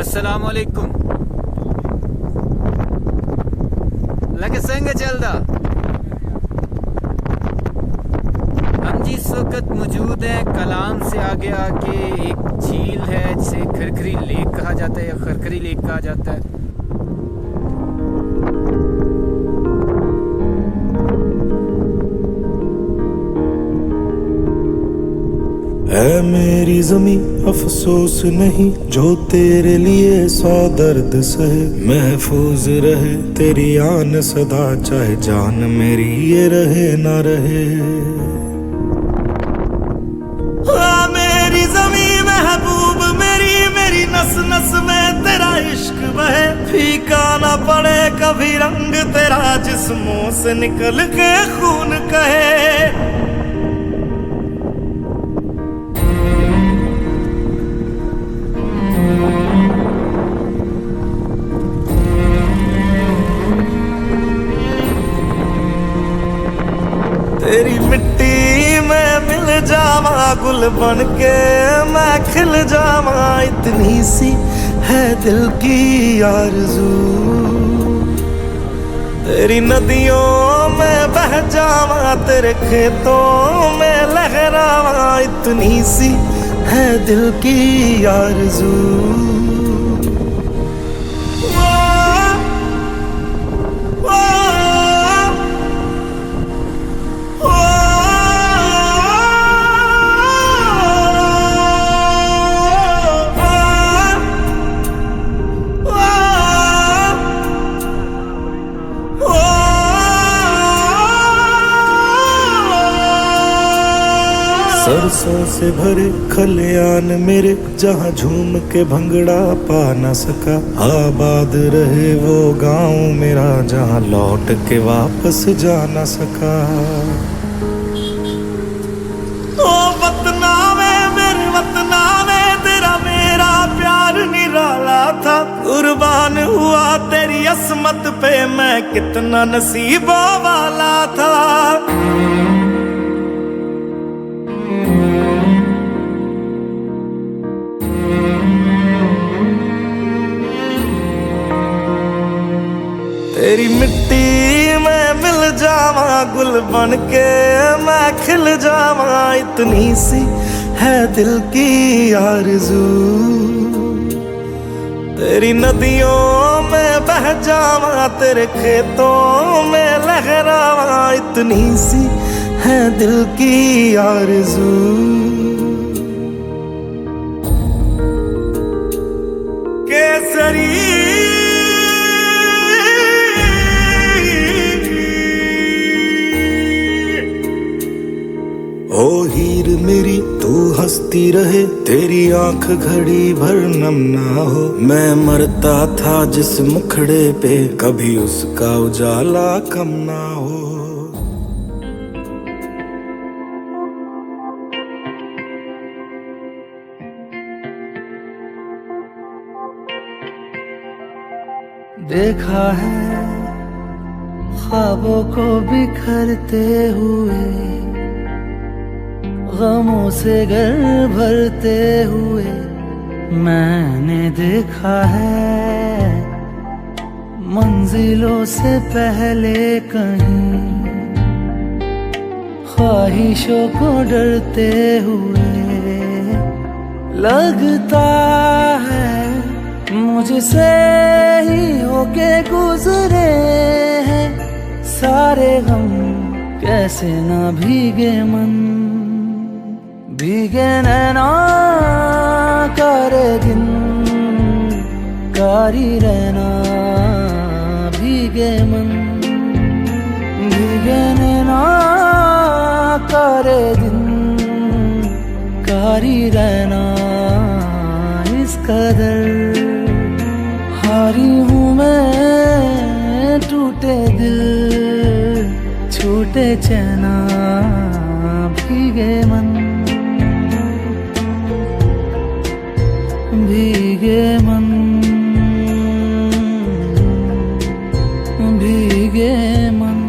अस्सलाम वालेकुम। लगे संग चलदा हम जिस वक्त मौजूद हैं कलाम से आगे आके एक झील है जिसे खरखरी लेक कहा जाता है या खरखरी लेक कहा जाता है। है मेरी जमी अफसोस नहीं जो तेरे लिए 100 दर्द सहे, महफूज रहे तेरी आन सदा चाहे जान मेरी ये रहे ना रहे। हाँ मेरी जमी महबूब मेरी मेरी नस नस में तेरा इश्क बहे, फीका ना पड़े कभी रंग तेरा जिस्मों से निकल के खून कहे। तेरी मिट्टी में मिल जावा गुल बन के मैं खिल जावा, इतनी सी है दिल की आरज़ू। तेरी नदियों में बह जावा तेरे खेतों में लहरावा, इतनी सी है दिल की आरज़ू। सरसों से भरे खलियान मेरे जहाँ झूम के भंगड़ा पा न सका, आबाद रहे वो गांव मेरा जहाँ लौट के वापस जा न सका। ओ वतना में मेरे वतना में तेरा मेरा प्यार निराला था, कुर्बान हुआ तेरी असमत पे मैं कितना नसीबों वाला था। तेरी मिट्टी में मिल जावा गुल बन के मैं खिल जावा, इतनी सी है दिल की आरज़ू। तेरी नदियों में बह जावा तेरे खेतों में लहरावा, इतनी सी है दिल की आरज़ू। केसरी ओ हीर मेरी तू हंसती रहे, तेरी आंख घड़ी भर नम ना हो। मैं मरता था जिस मुखड़े पे कभी उसका उजाला कम ना हो। देखा है ख्वाबों को बिखरते हुए, गमों से घर भरते हुए। मैंने देखा है मंजिलों से पहले कहीं ख्वाहिशों को डरते हुए। लगता है मुझसे ही होके गुजरे हैं सारे गम, कैसे ना भीगे मन। भीगे नैना करे दिन कारी रहना, भीगे मन भीगे नैना करे दिन कारी रहना। इस कदर हारी हूँ मैं, टूटे दिल छूटे चैना, भीगे मन भीगे मन भीगे मन।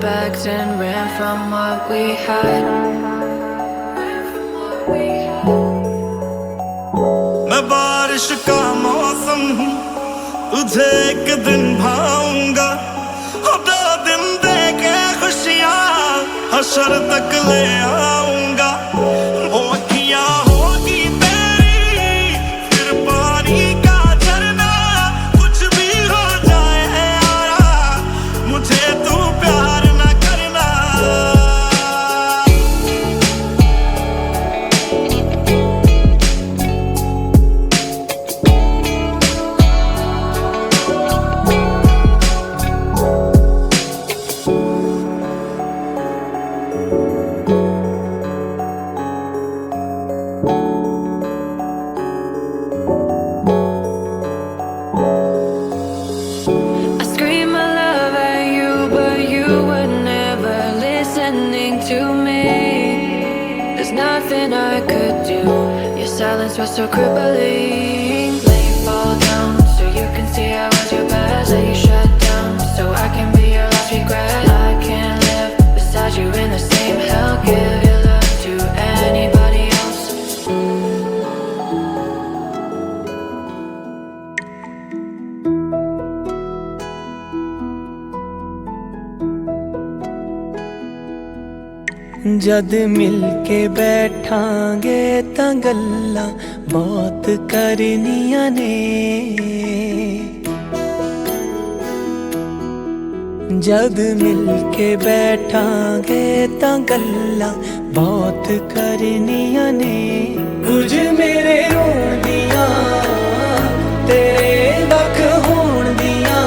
bags and ran from what we had. मैं बारिश का मौसम हूँ, तुझे एक दिन भाऊंगा। हो 2 दिन दे के खुशियाँ हशर तक ले आऊंगा। वो अखियाँ होगी तेरी, फिर पानी का झरना। कुछ भी हो जाए यारा, मुझे तू प्यार ना करना। I scream my love at you, but you were never listening to me. There's nothing I could do. Your silence was so crippling. Let you fall down so you can see I was your best. Let you shut down so I can be your last regret. I can't live beside you in the same hell. Give your love to anybody else. जद मिल के बैठांगे तां गल्लां बहुत करनियां ने। जद मिल के बैठांगे तां गल्लां बहुत करनियां ने। कुछ मेरे होण दियां तेरे वख होण दियां।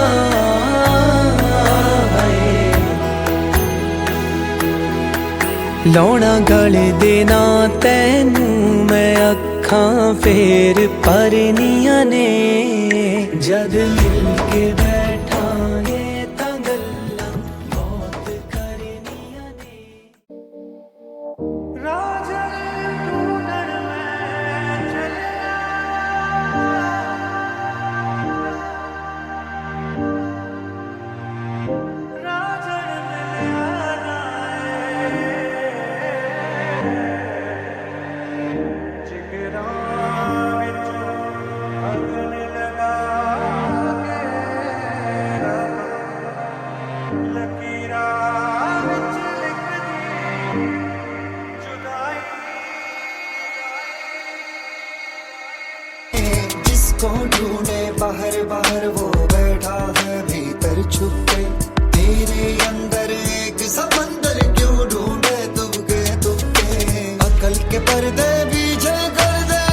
लौना गले दे ना तैनू मैं अखां फेर परनियां ने। जद मिल के बैठांगे तां गल्लां बहुत करनियां ने। जिसको ढूंढे बाहर बाहर वो बैठा है भीतर छुपे। तेरे अंदर एक समंदर क्यों ढूंढे तुबके तुबके। अकल के पर्दे पीछे कर दे,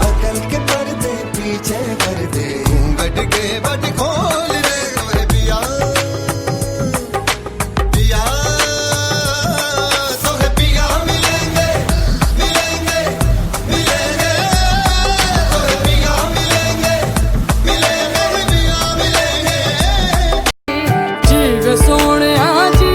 अकल के पर्दे पीछे कर दे। बट के बट खोल दे ओए पिया, पिया तो है पिया। मिलेंगे मिलेंगे मिलेंगे तो है पिया। मिलेंगे मिलेंगे पिया मिलेंगे। जीव सोहणिया जी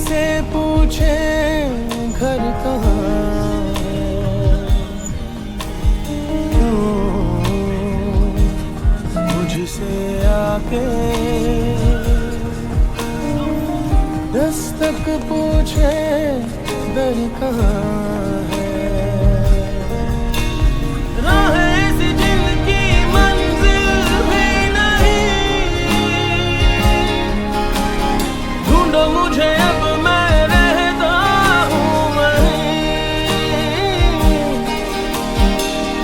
से पूछे घर कहाँ है, मुझसे आके दस्तक पूछे दर कहाँ है। राहें ऐसी जिनकी मंजिल भी नहीं, ढूंढो मुझे अब मैं रहता हूँ वहीं।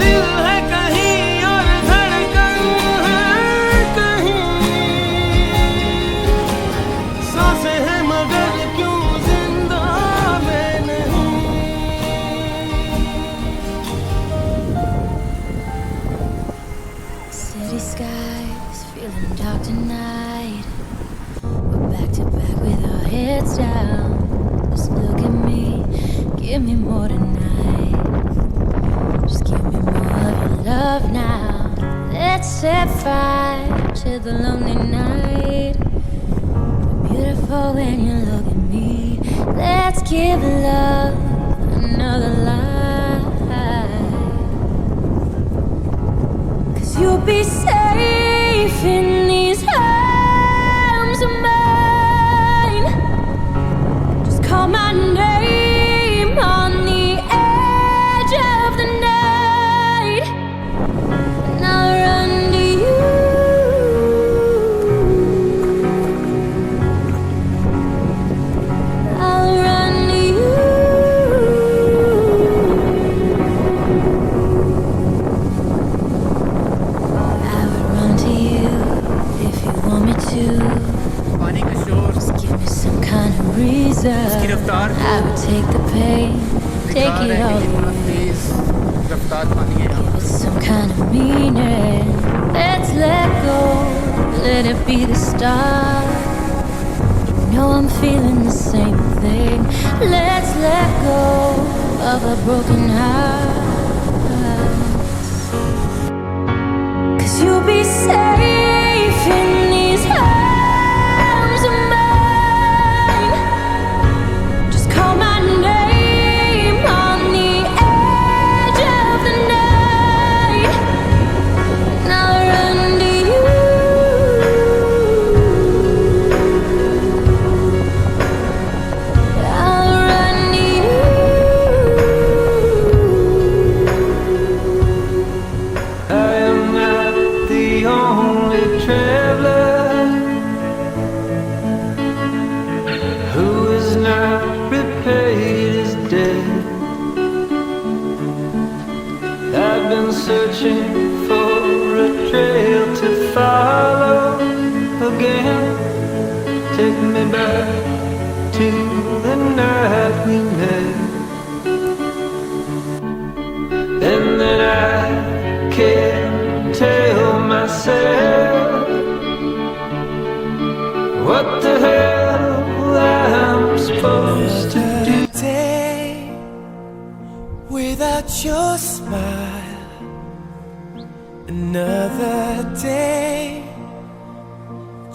दिल है कहीं और धड़कन है कहीं, सांसें हैं मगर क्यों जिंदा मैं नहीं। City skies feeling dark tonight. We're back to back with our heads down. Just look at me, give me more tonight. Just give me more of your love now. Let's set fire to the lonely night. You're beautiful when you look at me. Let's give love another life. 'Cause you'll be safe in these arms of mine. Just call my name on the edge of the night, and I'll run to you. I'll run to you. I would run to you if you want me to. पानी का शोर, Just give me some kind of reason. उसकी रफ्तार I would take the pain, take दिखा it रहे हैं all कि कितना away. तेज रफ्तार पानी है यहाँ। With some kind of meaning, let's let go, let it be the start. You know I'm feeling the same thing. Let's let go of a broken heart. 'Cause you'll be safe in these arms of mine. Just call my name on the edge of the night, and I'll run to you. I'll run to you. I am not the only traveler who is not repaid his debt. I've been searching for a trail to follow again. Take me back to the night we met, and then I can't tell myself what the hell I'm supposed to do. Day without your smile, another day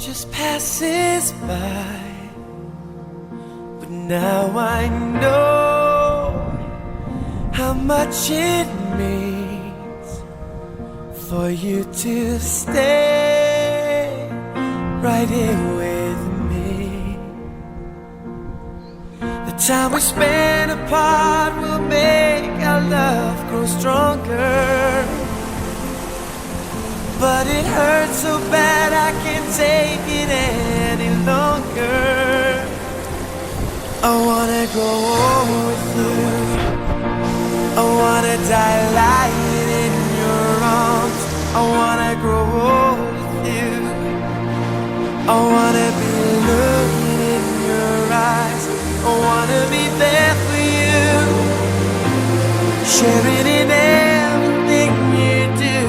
just passes by. But now I know how much it means for you to stay right here with me. The time we spend apart will make our love grow stronger. But it hurts so bad I can't take it any longer. I wanna grow old with you. I wanna die lying in your arms. I wanna grow old with you. I wanna be looking in your eyes. I wanna be there for you, sharing in everything you do.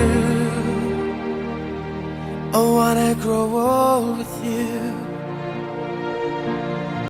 I wanna grow old with you.